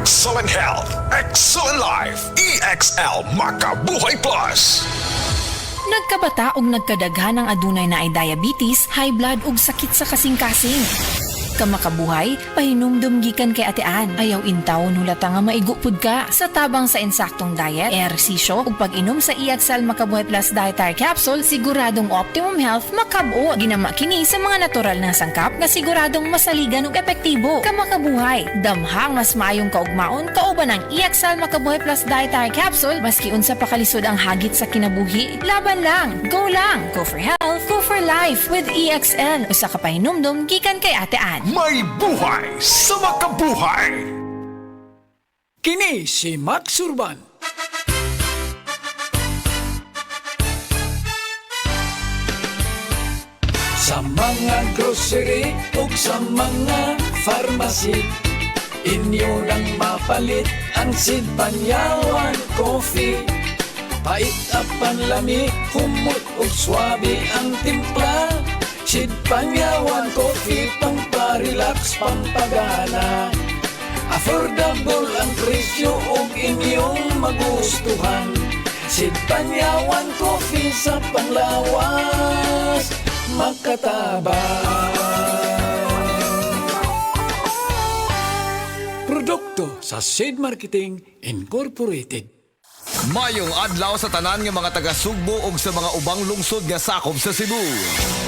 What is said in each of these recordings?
Excellent health, excellent life. EXL Makabuhay Plus. Nagkabata ug nagkadaghan ng adunay na ay diabetes, high blood ug sakit sa kasing-kasing. Kamakabuhay, pahinumdum gikan kay atean. Ayaw intaw hulata nga maigupod ka. Sa tabang sa insaktong diet, ehersisyo ug pag-inom sa EXL Makabuhay Plus Dietary Capsule, siguradong optimum health makabuo. Ginama kini sa mga natural na sangkap nga siguradong masaligan ug epektibo. Kamakabuhay, damhang mas maayong kaugmaon kauban ng EXL Makabuhay Plus Dietary Capsule maski unsa pa kalisod ang hagit sa kinabuhi. Laban lang, go lang, go for health, go for life with EXL. Usa ka pahinumdum gikan kay atean. May buhay sa makabuhay. Kini si Max Urban. Sa mga grocery ug sa mga pharmacy, inyo nang mapalit ang Sid Panyawan Coffee. Pait at panlami, humot ug swabe ang timpla. Sid Panyawan Coffee, pamparelax, pampagana. Affordable ang presyo ug inyong magustuhan. Sid Panyawan Coffee sa panlawas, makatabang. Produkto sa Sid Marketing Incorporated. Mayong adlaw sa tanan nga mga taga-Sugbo ug sa mga ubang lungsod nga sakop sa Cebu.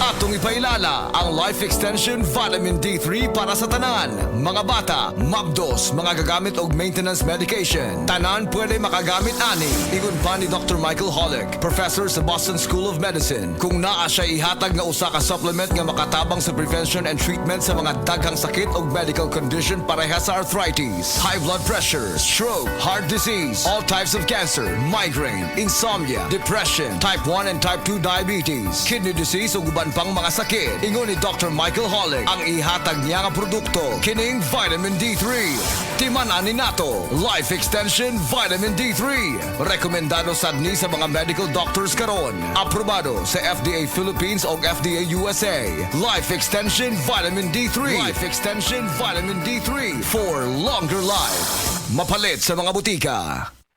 Atong ipailala ang Life Extension Vitamin D3 para sa tanan. Mga bata, mabdos, mga gagamit og maintenance medication. Tanan pwede makagamit ani. Ingon pa ni Dr. Michael Holick, professor sa Boston School of Medicine. Kung naa siya ihatag nga usa ka supplement nga makatabang sa prevention and treatment sa mga daghang sakit ug medical condition pareha sa arthritis, high blood pressure, stroke, heart disease, all types of cancer, migraine, insomnia, depression, type 1 and type 2 diabetes, kidney disease ug uban pang mga sakit. Ingon ni Dr. Michael Holick, ang ihatag niya nga produkto kining Vitamin D3. Timan-an ni nato, Life Extension Vitamin D3. Rekomendado sad ni sa mga medical doctors karon. Aprobado sa FDA Philippines ug FDA USA. Life Extension Vitamin D3. Life Extension Vitamin D3 for longer life. Mapalit sa mga butika.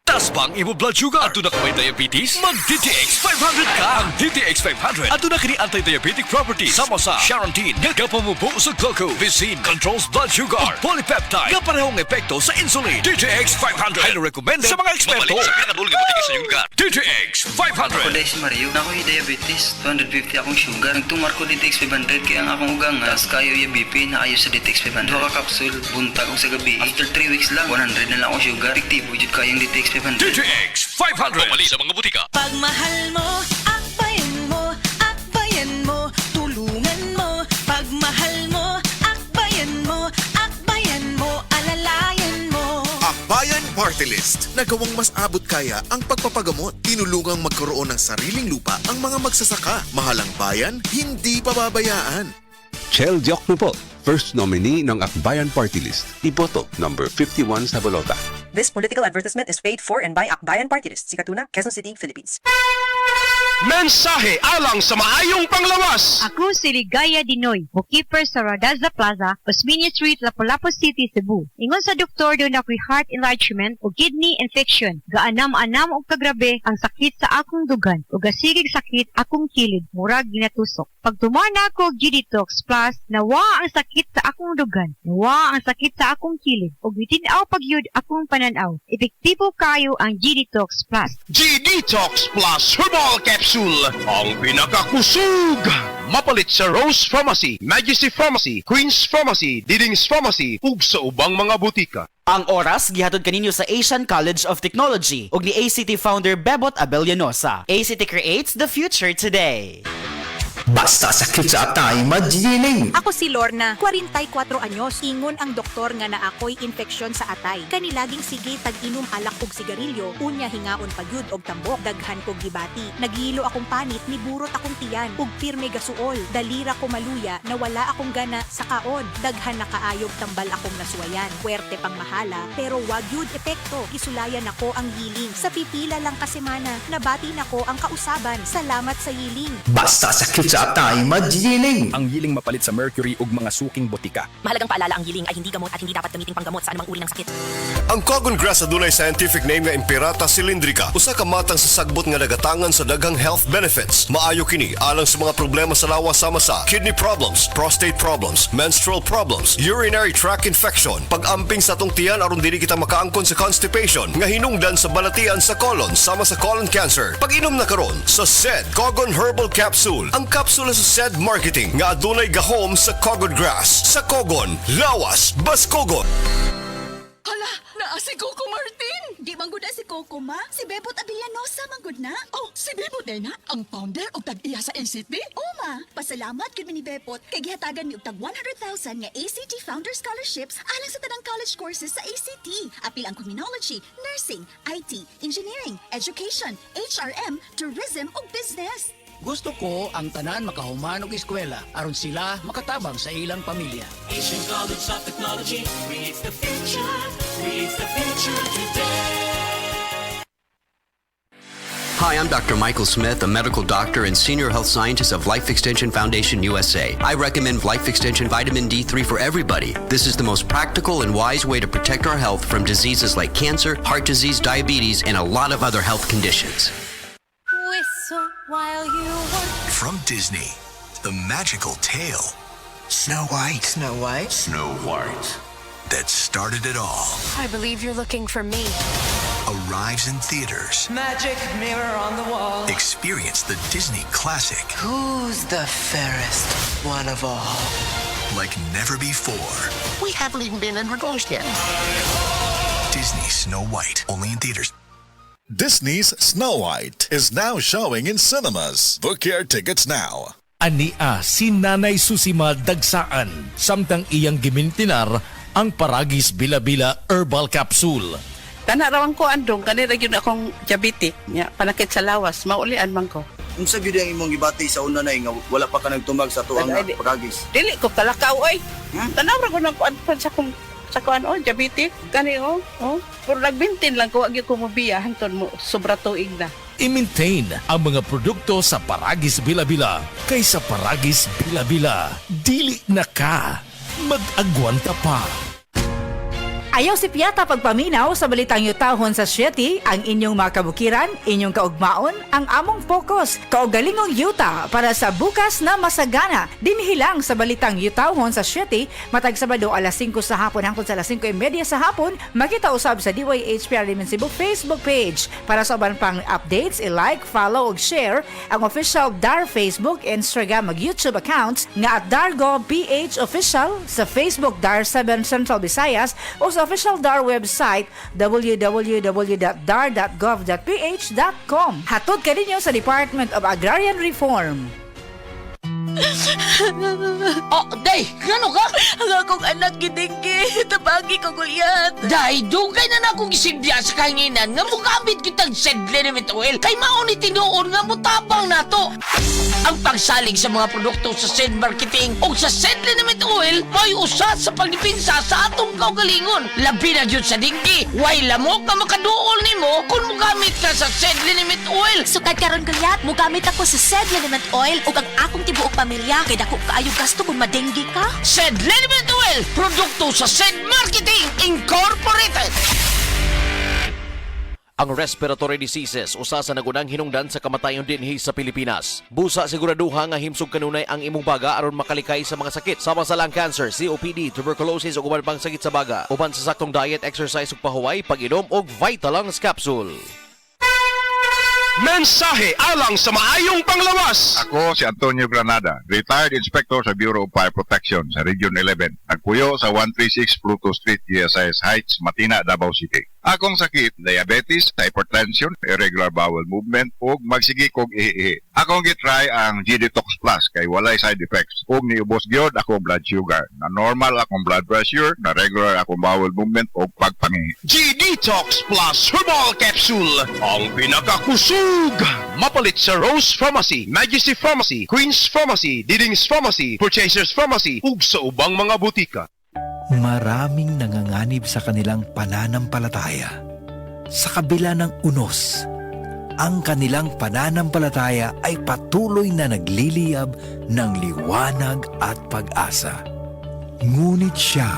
Taas bang imo blood sugar? Ato na ka may diabetes? Mag-DTX 500 ka! Ang DTX 500 ato na kini anti-diabetic properties. Sama sa Charantin, nga kapamubo sa glucose, Vicin, controls blood sugar, ug polypeptide, nga parehong epekto sa insulin. DTX 500 highly recommended sa mga eksperto. Mabalik sa pinakadulong butika sa iyong lugar. DTX 500. Ako dahil si Mario, na ako'y diabetes, 250 akong sugar. Nagtumar ko DTX 500 kaya ang akong ugang as kayo yung BP na ayo sa DTX 500. Dua ka kapsul, buntag ko sa gabi. After 3 weeks lang, 100 na lang akong sugar. Efektibo jud kayang DTX 500. DTX 500. Mabalik sa mga butika. Pagmahal mo, akbayan mo, akbayan mo, tulungan mo. Pagmahal mo, akbayan mo, akbayan mo, alalayan mo. Akbayan Party List. Nagawang mas abot kaya ang pagpapagamot. Tinulungang magkaroon ng sariling lupa ang mga magsasaka. Mahalang bayan, hindi pababayaan. Chel Diokno po, first nominee ng Akbayan Party List. Iboto, number 51 sa bolota. This political advertisement is paid for and by Akbayan Party List, Sikatuna, Quezon City, Philippines. Mensahe alang sa maayong panglawas. Ako si Ligaya Dinoy, bookkeeper sa Radaza Plaza, Osmeña Street, Lapu-Lapu City, Cebu. Ingon sa doktor doon ako'y heart enlargement o kidney infection. Gaanam-anam o kagrabe ang sakit sa akong dugan o gasigig sakit akong kilid, murag ginatusok. Pag tumana ako G-Detox Plus, nawa ang sakit sa akong dugan, nawa ang sakit sa akong kilid, o gitinaw pagyud akong pananaw. Epektibo kayo ang G-Detox Plus. G-Detox Plus Herbal Capsule, ang pinakakusog. Mapalit sa Rose Pharmacy, Majesty Pharmacy, Queen's Pharmacy, Diding's Pharmacy, ug sa ubang mga butika. Ang oras gihatod kaninyo sa Asian College of Technology ug ni ACT founder Bebot Abellanosa. ACT creates the future today. Basta sakit sa atay, magdiling. Ako si Lorna, 44 anyos. Ingon ang doktor nga na ako'y infeksyon sa atay. Kanilaging sige tag-inom alak og sigarilyo, unya hingaon pagyud og tambok, daghan kog gibati. Nagihilo akong panit, niburot akong tiyan, ug pirme gasuol. Dalira ko maluya, nawala akong gana sa kaon. Daghan na kaayog tambal akong nasuwayan. Puwerte pang mahala, pero wag yun epekto. Gisulayan ako ang yiling. Sa pipila lang ka semana, nabati nako ang kausaban. Salamat sa yiling. Basta sakit sa sa atay magjijiling. Ang yiling mapalit sa mercury ug mga suking botika. Mahalagang paalala, ang yiling ay hindi gamot at hindi dapat gamiting panggamot sa anumang uri ng sakit. Ang Cogon Grass adunay scientific name nga Impirata cylindrica. Usa ka matang sa sagbot nga nagatangan sa daghang health benefits. Maayo kini alang sa mga problema sa lawas sama sa kidney problems, prostate problems, menstrual problems, urinary tract infection, pag-amping sa atong tiyan aron dili kita makaangkon sa constipation nga hinungdan sa balatian sa colon sama sa colon cancer. Pag-inom na karon sa SED Cogon Herbal Capsule. Ang kapsula sa SED Marketing nga adunay gahom sa Cogon Grass. Sa Cogon, lawas, Baskogon. Hala, naa si Coco Martin! Di manggod na si Coco, ma. Si Bebot Abellanosa manggod na. Oh, si Bebot na ang founder o tag-iya sa ACT? Oo, ma. Pasalamat kami ni Bebot kay gihatagan ni og tag 100,000 nga ACT Founder Scholarships alang sa tanang college courses sa ACT. Apil ang criminology, nursing, IT, engineering, education, HRM, tourism ug business. Gusto ko ang tanan makahuman og eskwela aron sila makatabang sa ilang pamilya. Asian College of Technology creates the future today. Hi, I'm Dr. Michael Smith, a medical doctor and senior health scientist of Life Extension Foundation USA. I recommend Life Extension Vitamin D3 for everybody. This is the most practical and wise way to protect our health from diseases like cancer, heart disease, diabetes, and a lot of other health conditions. While you work. From Disney, the magical tale. Snow White. Snow White. Snow White. That started it all. I believe you're looking for me. Arrives in theaters. Magic mirror on the wall. Experience the Disney classic Who's the fairest one of all? like never before. We haven't even been introduced yet. Disney Snow White. Only in theaters. Disney's Snow White is now showing in cinemas. Book your tickets now. Ania si Nanay Susima Dagsaan samtang iyang gimintinar ang Paragis Bila-Bila Herbal Capsule. Tanarawan ko andong kanira gyud akong diabetic nya panakit sa lawas maulian man ko. Unsa gyud ang imong gibati sa una nay nga wala pa ka nagtumag sa tuang Paragis? Dili ko talakaw oy. Tanawra ko nang kuan sa kuan diabetic kani pero nagbintin lang ko agi ko mobiya hanton mo sobra tuig na. I-maintain ang mga produkto sa Paragis Bila-Bila kaysa Paragis Bila-Bila. Dili na ka. Mag-agwanta pa. Ayaw si Piata pagpaminaw sa balitang yutahon sa Sieti, ang inyong mga kabukiran, inyong kaugmaon, ang among focus, kaugalingong yuta para sa bukas na masagana. Dinhilang sa balitang yutahon sa Sieti, matag Sabado alas 5 sa hapon hangtod sa alas 5:30 sa hapon, makita usab sa DYHPR Limen Cebu Facebook page. Para sa uban pang updates, i-like, follow ug share ang official DAR Facebook, Instagram ug YouTube accounts nga at Dargo PH Official sa Facebook DAR 7 Central Visayas o sa official DAR website www.dar.gov.ph.com. Hatod kaninyo sa Department of Agrarian Reform. Oh, day, gano ka? Ang akong anak gidinggi, tabagi ko gulyat. Day, dugay na akong isindya sa kahinginan nga mugamit kitang Sedliniment Oil kay mauni tinuon nga mutabang nato. Ang pagsalig sa mga produkto sa Sed Marketing o sa Sedliniment Oil may usa sa pagdipinsa sa atong kaugalingon. Labi na jud sa dinggi, way lamok nga makaduol nimo kung mugamit ka sa Sedliniment Oil. Sukad karon gulyat, mugamit ako sa Sedliniment Oil ug ang akong tibuok pamilya kay dako kaayo gasto kung madenggi ka. Sedliniment Oil, produkto sa Sed Marketing Incorporated. Ang respiratory diseases usa sa nagunang hinungdan sa kamatayon dinhi sa Pilipinas. Busa siguraduha nga himsog kanunay ang imong baga aron makalikay sa mga sakit sama sa lung cancer, COPD, tuberculosis ug uban pang sakit sa baga. Uban sa saktong diet, exercise ug pahuway, pag-inom og Vitalungs capsule. Mensahe alang sa maayong panglawas. Ako si Antonio Granada, retired inspector sa Bureau of Fire Protection sa Region 11. Nagpuyo sa 136 Pluto Street, GSIS Heights, Matina, Davao City. Akong sakit, diabetes, hypertension, irregular bowel movement, ug magsigi kog ihi. Akong gitry ang G-Detox Plus kay walay side effects. Ug niubos gyud akong blood sugar. Na normal akong blood pressure, na regular akong bowel movement ug pagpangihi. G-Detox Plus Herbal Capsule, ang pinakakusog. Mapalit sa Rose Pharmacy, Majesty Pharmacy, Queen's Pharmacy, Diding's Pharmacy, Purchasers Pharmacy, ug sa ubang mga butika. Maraming nanganganib sa kanilang pananampalataya. Sa kabila ng unos, ang kanilang pananampalataya ay patuloy na nagliliyab ng liwanag at pag-asa. Ngunit siya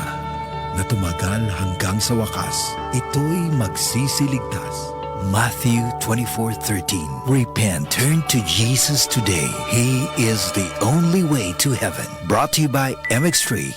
na tumagal hanggang sa wakas, ito'y magsisiligtas. Matthew 24:13. Repent, turn to Jesus today. He is the only way to heaven. Brought to you by MX3.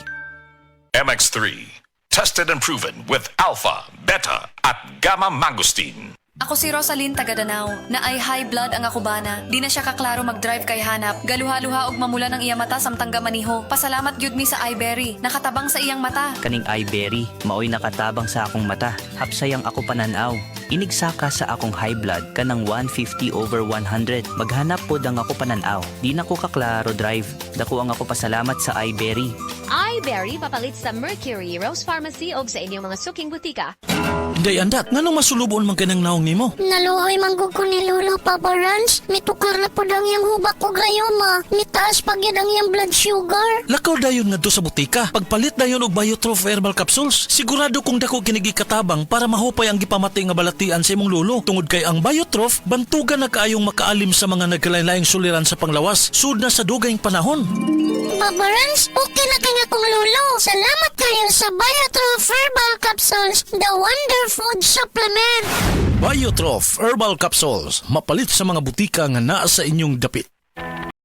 MX3, tested and proven with alpha, beta, at gamma mangosteen. Ako si Rosalyn Tagadanao, na ay high blood ang akubana. Di na siya kaklaro mag-drive kay hanap. Galuha-luha og mamula ng iya mata samtang gamaniho. Pasalamat gyud mi sa iBerry, nakatabang sa iyang mata. Kaning iBerry, maoy nakatabang sa akong mata. Hapsayang ako pananaw. Inigsaka sa akong high blood kanang 150/100. Maghanap pod ang ako pananaw. Di na ko kaklaro drive. Dako ang ako pasalamat sa iBerry. iBerry papalit sa Mercury, Rose Pharmacy o sa inyong mga suking butika. Day andat, nganong masulubon man kanang naong nimo? Naluhoy manggug ko ni Lolo Papa Rans. Mitukar na po ang iyang hubak ko grayoma. Mitaas pag yan ang iyang blood sugar. Lakaw dayon nga do sa butika. Pagpalit dayon og Biotrof herbal capsules. Sigurado kung dako kinigi katabang para mahupay ang gipamati nga balatian sa imong lolo. Tungod kay ang Biotrof, bantugan na kaayong makaalim sa mga nagkalain-laing suliran sa panglawas. Sud na sa dugayng panahon. Papa Rans, okay na kaya kong lolo. Salamat kayo sa Biotrof herbal capsules. The Wonder Food Supplement. Biotrof herbal capsules. Mapalit sa mga butika nga naa sa inyong dapit.